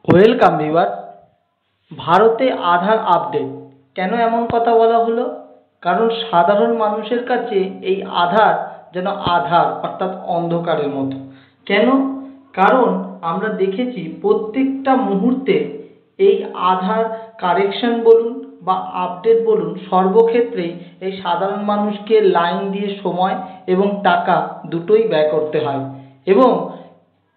Welcome viewer. ভারতে আধার update কেন এমন কথা বলা হলো? কারণ সাধারণ মানুষের কাছে এই আধার যেন আধার অর্থাৎ অন্ধকারের মতো। কেন? কারণ আমরা দেখেছি প্রত্যেকটা মুহূর্তে এই আধার কারেকশন বলুন বা আপডেট বলুন, সর্বক্ষেত্রেই এই সাধারণ মানুষকে লাইন দিয়ে সময় এবং টাকা দুটোই ব্যয় করতে হয়। এবং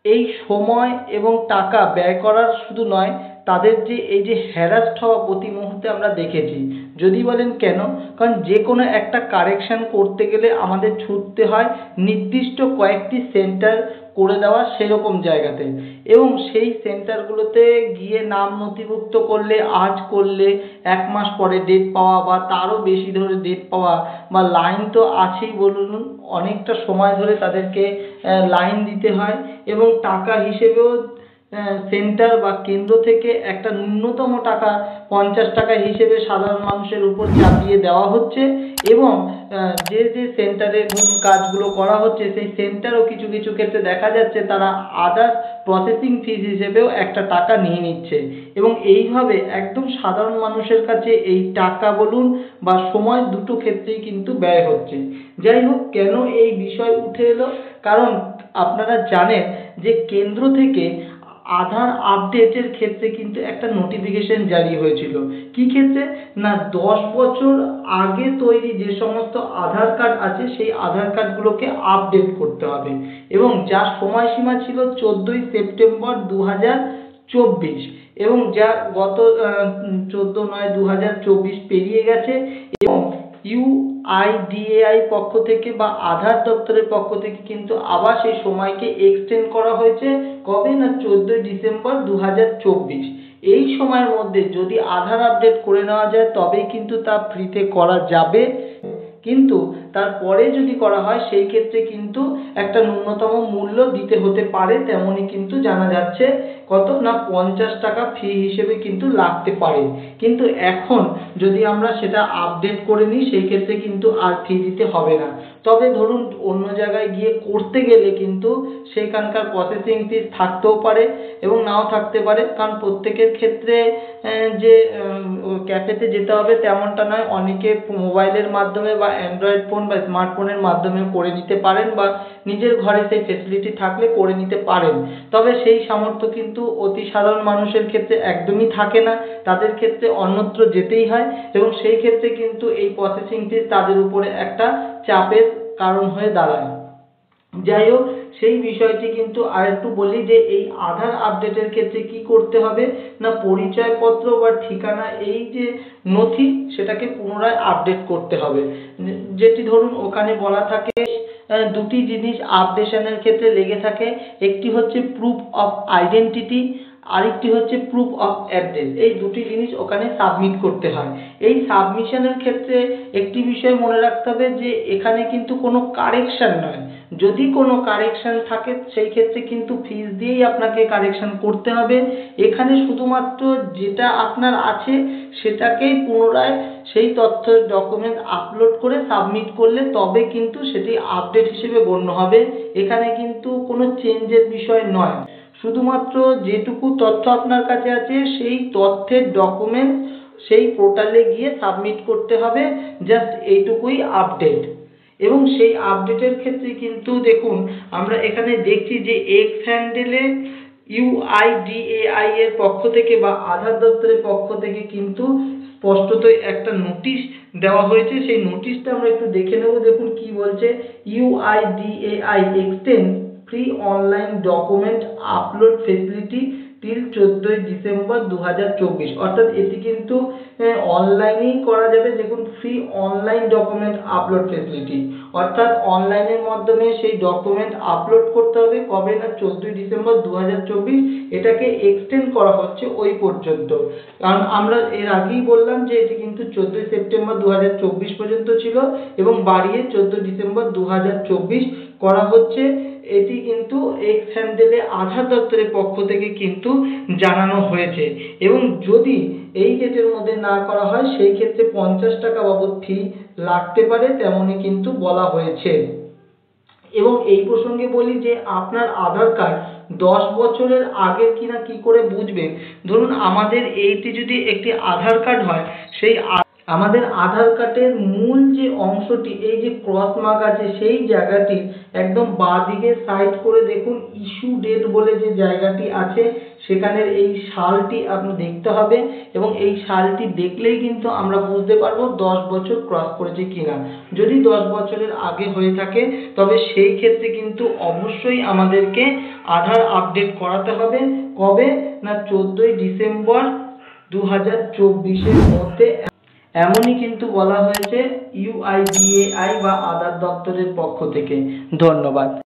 এই সময় এবং টাকা ব্যয় করার শুধু নয়, তাদের যে এই যে হ্যারাসড হওয়া প্রতি মুহূর্তে আমরা দেখেছি। যদি বলেন কেন? কারণ যে কোনো একটা কারেকশন করতে গেলে আমাদের ছুটতে হয় নির্দিষ্ট কয়েকটি সেন্টার করে দেওয়া সেরকম জায়গাতে, এবং সেই সেন্টারগুলোতে গিয়ে নাম নথিভুক্ত করলে, আজ করলে 1 মাস পরে ডেট পাওয়া বা তারও বেশি ধরে ডেট পাওয়া, বা লাইন তো আছেই বলুন, অনেকটা সময় ধরে তাদেরকে লাইন দিতে হয়। এবং টাকা হিসেবেও সেন্টার বা কেন্দ্র থেকে একটা ন্যূনতম টাকা 50 টাকা হিসেবে সাধারণ মানুষের উপর চাপিয়ে দেওয়া হচ্ছে। এবং যে যে সেন্টারে ধরুন কাজগুলো করা হচ্ছে, সেই সেন্টারও কিছু কিছু ক্ষেত্রে দেখা যাচ্ছে তারা আদার্স প্রসেসিং ফিজ হিসেবেও একটা টাকা নিয়ে নিচ্ছে। এবং এইভাবে একদম সাধারণ মানুষের কাছে এই টাকা বলুন বা সময় দুটো ক্ষেত্রেই কিন্তু ব্যয় হচ্ছে। যাই হোক, কেন এই বিষয় উঠে এলো? কারণ আপনারা জানেন যে কেন্দ্র থেকে আধার আপডেটের ক্ষেত্রে কিন্তু একটা নোটিফিকেশন জারি হয়েছিল। কি ক্ষেত্রে? না, 10 বছর আগে তৈরি যে সমস্ত আধার কার্ড আছে সেই আধার কার্ডগুলোকে আপডেট করতে হবে, এবং যার সময়সীমা ছিল 14ই সেপ্টেম্বর 2024, এবং যা গত 14/9/2024 পেরিয়ে গেছে। এবং ইউআইডিএআই পক্ষ থেকে বা আধার দপ্তরের পক্ষ থেকে কিন্তু আবার সেই সময়কে এক্সটেন্ড করা হয়েছে। কবে? না, 14ই ডিসেম্বর 2024। এই সময়ের মধ্যে যদি আধার আপডেট করে নেওয়া যায় তবেই কিন্তু তা ফ্রিতে করা যাবে। কিন্তু তারপরে যদি করা হয় সেই ক্ষেত্রে কিন্তু একটা ন্যূনতম মূল্য দিতে হতে পারে, তেমনই কিন্তু জানা যাচ্ছে। কত? না, 50 টাকা ফি হিসেবে কিন্তু লাগতে পারে। কিন্তু এখন যদি আমরা সেটা আপডেট করে নিই সেই ক্ষেত্রে কিন্তু আর ফি দিতে হবে না। তবে ধরুন অন্য জায়গায় গিয়ে করতে গেলে কিন্তু সেখানকার প্রসেসিং ফিস থাকতেও পারে এবং নাও থাকতে পারে, কারণ প্রত্যেকের ক্ষেত্রে যে ক্যাফেতে যেতে হবে তেমনটা নয়। অনেকে মোবাইলের মাধ্যমে বা অ্যান্ড্রয়েড ফোন বা স্মার্টফোনের মাধ্যমে করে নিতে পারেন, বা নিজের ঘরে সেই ফেসিলিটি থাকলে করে নিতে পারেন। তবে সেই সামর্থ্য কিন্তু অতি সাধারণ মানুষের ক্ষেত্রে একদমই থাকে না, তাদের ক্ষেত্রে অন্যত্র যেতেই হয়, এবং সেই ক্ষেত্রে কিন্তু এই প্রসেসিং ফিস তাদের উপরে একটা চাপের কারণ হয়ে দাঁড়ায়। যাই হোক, সেই বিষয়টি কিন্তু আরেকটু বলি যে এই আধার আপডেটের ক্ষেত্রে কি করতে হবে না, পরিচয়পত্র বা ঠিকানা এই যে নথি সেটাকে পুনরায় আপডেট করতে হবে। যেটি ধরুন ওখানে বলা থাকে দুটি জিনিস আপডেশনের ক্ষেত্রে লেগে থাকে। একটি হচ্ছে প্রুফ অফ আইডেন্টিটি, আরেকটি হচ্ছে প্রুফ অফ অ্যাড্রেস। এই দুটি জিনিস ওখানে সাবমিট করতে হয়। এই সাবমিশনের ক্ষেত্রে একটি বিষয় মনে রাখতে হবে যে এখানে কিন্তু কোনো কারেকশন নয়। যদি কোনো কারেকশন থাকে সেই ক্ষেত্রে কিন্তু ফিস দিয়েই আপনাকে কারেকশন করতে হবে। এখানে শুধুমাত্র যেটা আপনার আছে সেটাকেই পুনরায় সেই তথ্য ডকুমেন্ট আপলোড করে সাবমিট করলে তবে কিন্তু সেটি আপডেট হিসেবে গণ্য হবে। এখানে কিন্তু কোনো চেঞ্জের বিষয় নয়। শুধুমাত্র যেটুকু তথ্য আপনার কাছে আছে সেই তথ্যের ডকুমেন্ট সেই পোর্টালে গিয়ে সাবমিট করতে হবে, জাস্ট এইটুকুই আপডেট। এবং সেই আপডেটের ক্ষেত্রে কিন্তু দেখুন আমরা এখানে দেখছি যে এক্স হ্যান্ডেলে ইউআইডিএআই এর পক্ষ থেকে বা আধার দপ্তরের পক্ষ থেকে কিন্তু স্পষ্টতই একটা নোটিশ দেওয়া হয়েছে। সেই নোটিশটা আমরা একটু দেখে নেব। দেখুন কি বলছে, UIDAI extend free online document upload facility till 14ই ডিসেম্বর 2024। অর্থাৎ এটি কিন্তু অনলাইনেই করা যাবে। দেখুন, free online document upload facility, অর্থাৎ অনলাইনের মাধ্যমে সেই ডকুমেন্ট আপলোড করতে হবে। কবে? না, 14ই ডিসেম্বর 2024। এটাকে এক্সটেন্ড করা হচ্ছে ওই পর্যন্ত, কারণ আমরা এর আগেই বললাম যে এটি কিন্তু 14ই সেপ্টেম্বর 2024 পর্যন্ত ছিল এবং বাড়িয়ে 14ই ডিসেম্বর 2024 করা হচ্ছে। এটি কিন্তু এক্স হ্যান্ডেলে আধার দপ্তরের পক্ষ থেকে কিন্তু জানানো হয়েছে। এবং যদি এই ডেটের মধ্যে না করা হয় সেই ক্ষেত্রে 50 টাকা বাবদ ফি লাগতে পারে, তেমনই কিন্তু বলা হয়েছে। এবং এই প্রসঙ্গে বলি যে আপনার আধার কার্ড 10 বছরের আগের কিনা কি করে বুঝবেন? ধরুন আমাদের এইটি যদি একটি আধার কার্ড হয়, সেই আমাদের আধার কার্ডের মূল যে অংশটি, এই যে ক্রস মার্ক আছে সেই জায়গাটির একদম বাঁ দিকে সাইড করে দেখুন ইস্যু ডেট বলে যে জায়গাটি আছে, সেখানের এই সালটি আপনি দেখতে হবে এবং এই সালটি দেখলেই কিন্তু আমরা বুঝতে পারবো 10 বছর ক্রস করেছে কিনা। যদি 10 বছরের আগে হয়ে থাকে তবে সেই ক্ষেত্রে কিন্তু অবশ্যই আমাদেরকে আধার আপডেট করাতে হবে। কবে না 14ই ডিসেম্বর 2024-এর মধ্যে, এমনই কিন্তু বলা হয়েছে ইউআইডিএআই বা আধার দপ্তরের পক্ষ থেকে। ধন্যবাদ।